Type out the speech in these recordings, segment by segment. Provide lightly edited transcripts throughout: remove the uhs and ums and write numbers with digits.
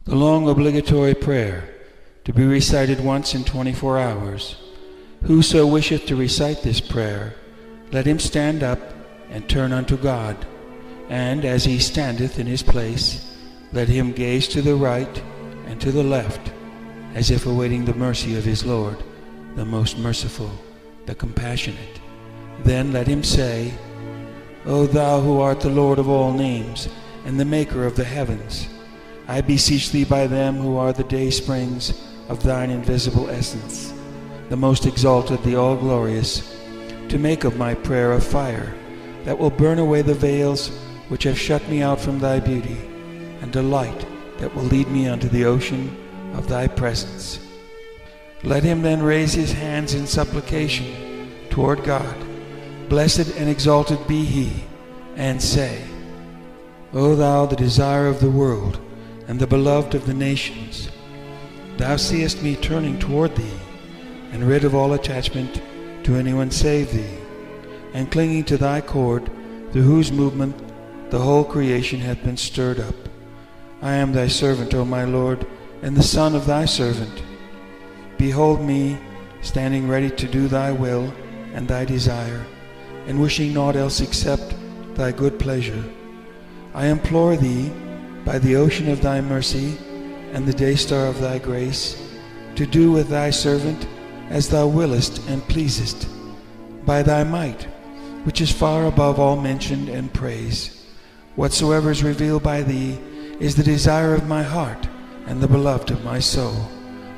The long obligatory prayer, to be recited once in 24 hours. Whoso wisheth to recite this prayer, let him stand up and turn unto God, and as he standeth in his place, let him gaze to the right and to the left, as if awaiting the mercy of his Lord, the most merciful, the compassionate. Then let him say, O thou who art the Lord of all names, and the maker of the heavens, I beseech thee by them who are the daysprings of thine invisible essence, the most exalted, the all-glorious, to make of my prayer a fire that will burn away the veils which have shut me out from thy beauty, and a light that will lead me unto the ocean of thy presence. Let him then raise his hands in supplication toward God, blessed and exalted be he, and say, O thou, the desire of the world, and the beloved of the nations, thou seest me turning toward thee, and rid of all attachment to anyone save thee, and clinging to thy cord, through whose movement the whole creation hath been stirred up. I am thy servant, O my Lord, and the son of thy servant. Behold me, standing ready to do thy will and thy desire, and wishing naught else except thy good pleasure. I implore thee, by the ocean of thy mercy and the day star of thy grace, to do with thy servant as thou willest and pleasest, by thy might, which is far above all mention and praise. Whatsoever is revealed by thee is the desire of my heart and the beloved of my soul.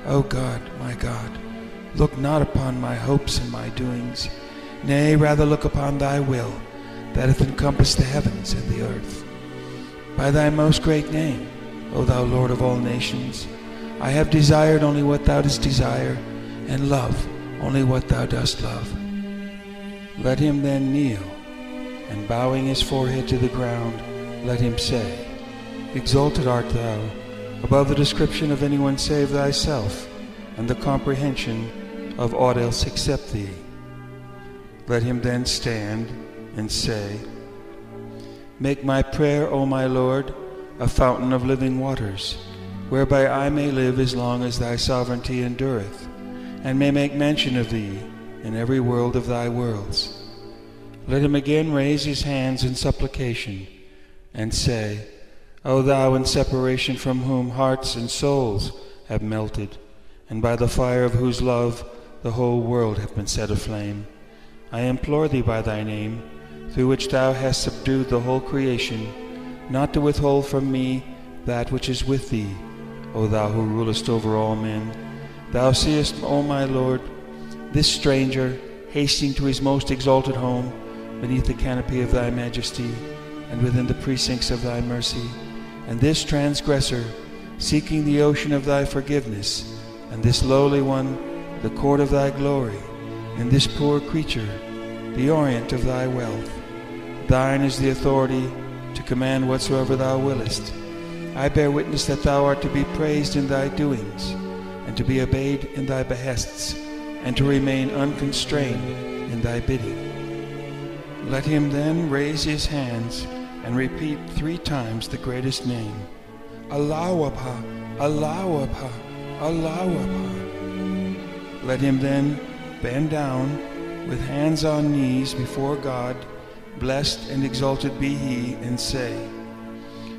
O God, my God, look not upon my hopes and my doings, nay, rather look upon thy will that hath encompassed the heavens and the earth. By thy most great name, O thou Lord of all nations, I have desired only what thou dost desire, and love only what thou dost love. Let him then kneel, and bowing his forehead to the ground, let him say, Exalted art thou, above the description of anyone save thyself, and the comprehension of aught else except thee. Let him then stand and say, Make my prayer, O my Lord, a fountain of living waters, whereby I may live as long as thy sovereignty endureth, and may make mention of thee in every world of thy worlds. Let him again raise his hands in supplication, and say, O thou in separation from whom hearts and souls have melted, and by the fire of whose love the whole world hath been set aflame, I implore thee by thy name, through which thou hast subdued the whole creation, not to withhold from me that which is with thee, O thou who rulest over all men. Thou seest, O my Lord, this stranger hasting to his most exalted home beneath the canopy of thy majesty and within the precincts of thy mercy, and this transgressor seeking the ocean of thy forgiveness, and this lowly one the court of thy glory, and this poor creature the orient of thy wealth. Thine is the authority to command whatsoever thou willest. I bear witness that thou art to be praised in thy doings, and to be obeyed in thy behests, and to remain unconstrained in thy bidding. Let him then raise his hands and repeat 3 times the greatest name, Allahu Akbar, Allahu Akbar, Allahu Akbar. Let him then bend down with hands on knees before God, blessed and exalted be he, and say,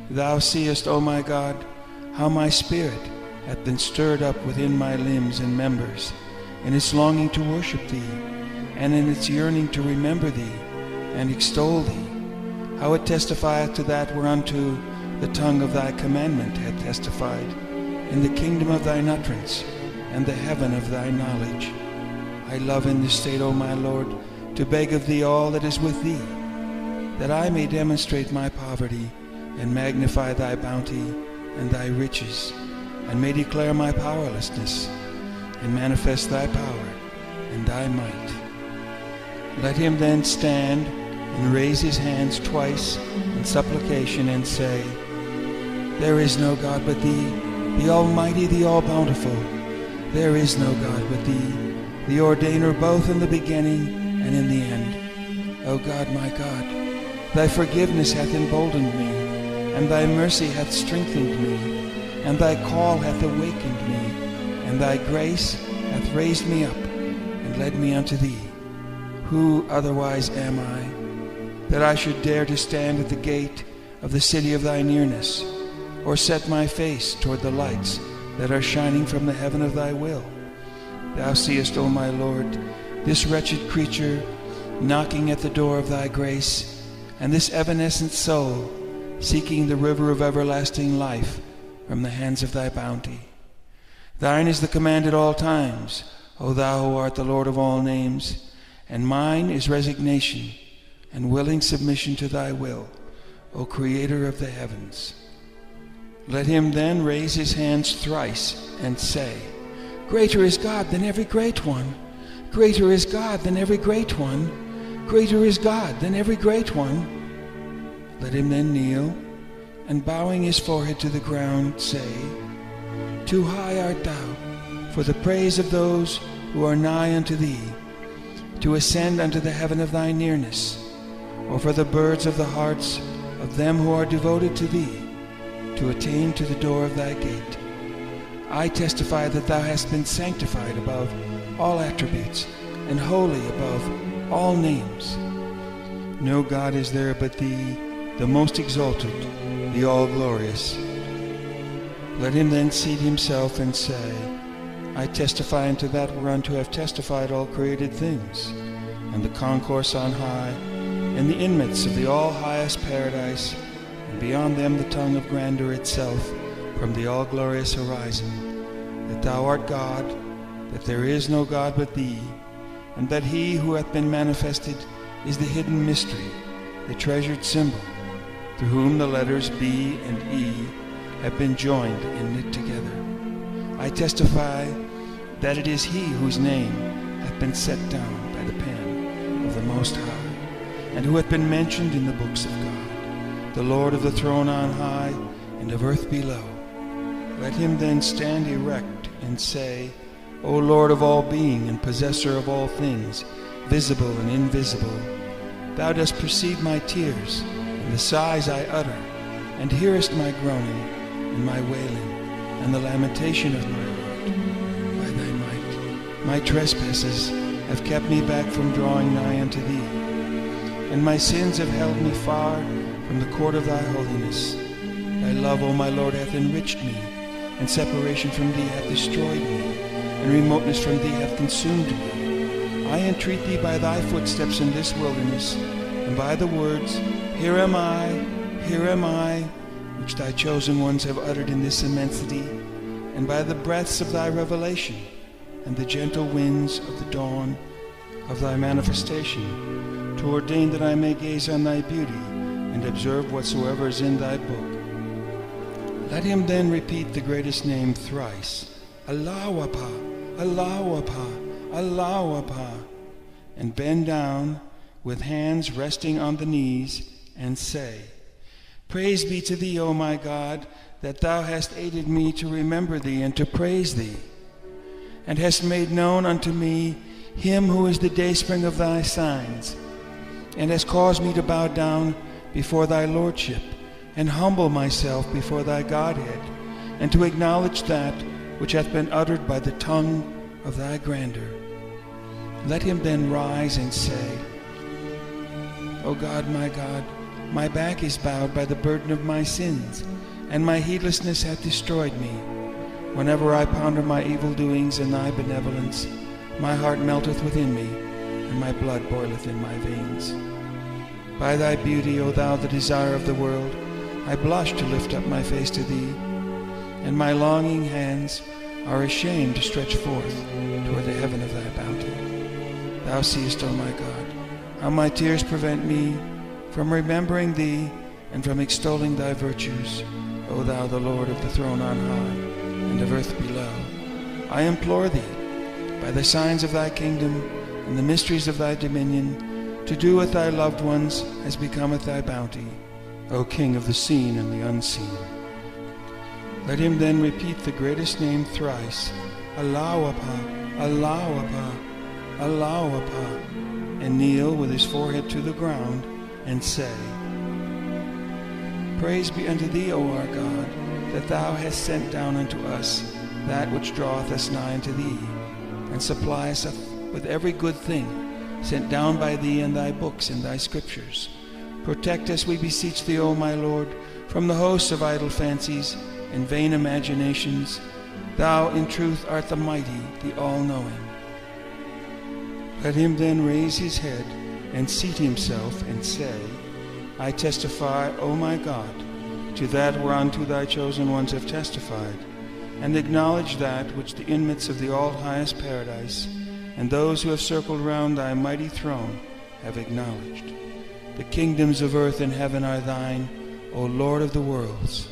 Thou seest, O my God, how my spirit hath been stirred up within my limbs and members, in its longing to worship thee, and in its yearning to remember thee, and extol thee, how it testifieth to that whereunto the tongue of thy commandment hath testified, in the kingdom of thine utterance, and the heaven of thy knowledge. I love in this state, O my Lord, to beg of thee all that is with thee, that I may demonstrate my poverty, and magnify thy bounty and thy riches, and may declare my powerlessness, and manifest thy power and thy might. Let him then stand and raise his hands twice in supplication, and say, There is no God but thee, the Almighty, the All-Bountiful. There is no God but thee, the Ordainer both in the beginning and in the end. O God, my God, thy forgiveness hath emboldened me, and thy mercy hath strengthened me. and thy call hath awakened me, and thy grace hath raised me up, and led me unto thee. Who otherwise am I, that I should dare to stand at the gate of the city of thy nearness, or set my face toward the lights that are shining from the heaven of thy will? Thou seest, O my Lord, this wretched creature knocking at the door of thy grace, and this evanescent soul seeking the river of everlasting life from the hands of thy bounty. Thine is the command at all times, O thou who art the Lord of all names, and mine is resignation and willing submission to thy will, O Creator of the heavens. Let him then raise his hands thrice and say, Greater is God than every great one. Greater is God than every great one. Greater is God than every great one. Let him then kneel, and bowing his forehead to the ground, say, Too high art thou for the praise of those who are nigh unto thee, to ascend unto the heaven of thy nearness, or for the birds of the hearts of them who are devoted to thee, to attain to the door of thy gate. I testify that thou hast been sanctified above all attributes, and holy above all names. No God is there but thee, the most exalted, the all-glorious. Let him then seat himself and say, I testify unto that whereunto have testified all created things, and the concourse on high, and the inmates of the all-highest paradise, and beyond them the tongue of grandeur itself, from the all-glorious horizon, that thou art God, that there is no God but thee, and that he who hath been manifested is the hidden mystery, the treasured symbol, through whom the letters B and E have been joined and knit together. I testify that it is he whose name hath been set down by the pen of the Most High, and who hath been mentioned in the books of God, the Lord of the throne on high and of earth below. Let him then stand erect and say, O Lord of all being and possessor of all things, visible and invisible, thou dost perceive my tears and the sighs I utter, and hearest my groaning and my wailing and the lamentation of my heart. By thy might my trespasses have kept me back from drawing nigh unto thee, and my sins have held me far from the court of thy holiness. Thy love, O my Lord, hath enriched me, and separation from thee hath destroyed me, and remoteness from thee hath consumed me. I entreat thee by thy footsteps in this wilderness, and by the words, Here am I, which thy chosen ones have uttered in this immensity, and by the breaths of thy revelation, and the gentle winds of the dawn of thy manifestation, to ordain that I may gaze on thy beauty, and observe whatsoever is in thy book. Let him then repeat the greatest name thrice, Allahu Akbar, Allahu Akbar, Allahu Akbar, and bend down with hands resting on the knees, and say, Praise be to thee, O my God, that thou hast aided me to remember thee and to praise thee, and hast made known unto me him who is the dayspring of thy signs, and hast caused me to bow down before thy lordship, and humble myself before thy Godhead, and to acknowledge that which hath been uttered by the tongue of thy grandeur. Let him then rise and say, O God, my back is bowed by the burden of my sins, and my heedlessness hath destroyed me. Whenever I ponder my evil doings and thy benevolence, my heart melteth within me, and my blood boileth in my veins. By thy beauty, O thou the desire of the world, I blush to lift up my face to thee, and my longing hands are ashamed to stretch forth toward the heaven of thy bounty. Thou seest, O my God, how my tears prevent me from remembering thee and from extolling thy virtues, O thou the Lord of the throne on high and of earth below. I implore thee, by the signs of thy kingdom and the mysteries of thy dominion, to do with thy loved ones as becometh thy bounty, O King of the seen and the unseen. Let him then repeat the greatest name thrice, Allahu Akbar, Allahu Akbar, Allahu Akbar, and kneel with his forehead to the ground, and say, Praise be unto thee, O our God, that thou hast sent down unto us that which draweth us nigh unto thee, and suppliest us with every good thing, sent down by thee in thy books and thy scriptures. Protect us, we beseech thee, O my Lord, from the hosts of idle fancies and vain imaginations. Thou in truth art the mighty, the all-knowing. Let him then raise his head and seat himself and say, I testify, O my God, to that whereunto thy chosen ones have testified, and acknowledge that which the inmates of the all-highest paradise and those who have circled round thy mighty throne have acknowledged. The kingdoms of earth and heaven are thine, O Lord of the worlds.